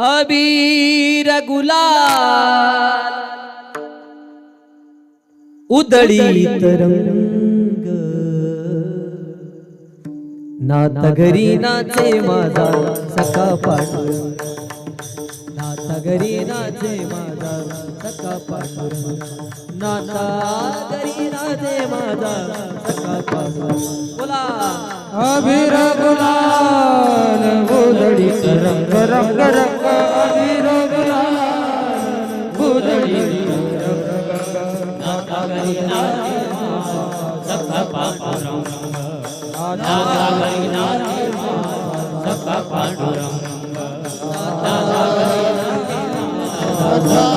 अबीर गुलाल उधळीत रंग नाता घरी नाचे माझा सखा पांडुरंग नाता घरी नाचे माझा सखा पांडुरंग नाता घरी नाचे माझा सखा पांडुरंग बोला अबीर गुलाल उधळीत रंग रंग रंग अबीर गुलाल उधळीत रंग नाता घरी नाचे माझा सखा पांडुरंग नाता घरी नाचे माझा सखा पांडुरंग नाता घरी नाचे माझा